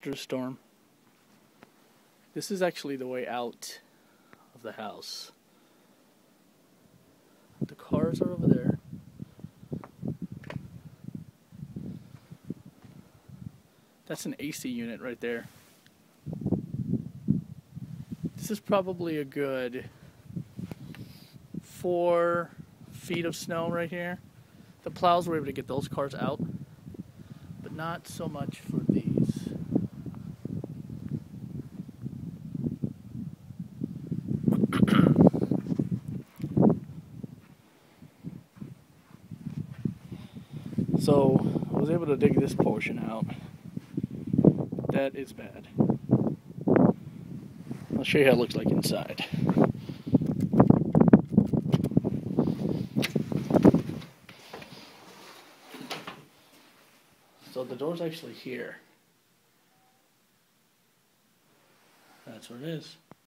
after the storm. This is actually the way out of the house. The cars are over there. That's an AC unit right there. This is probably a good 4 feet of snow right here. The plows were able to get those cars out, but not so much for these. So I was able to dig this portion out. That is bad. I'll show you how it looks like inside. So the door's actually here. That's what it is.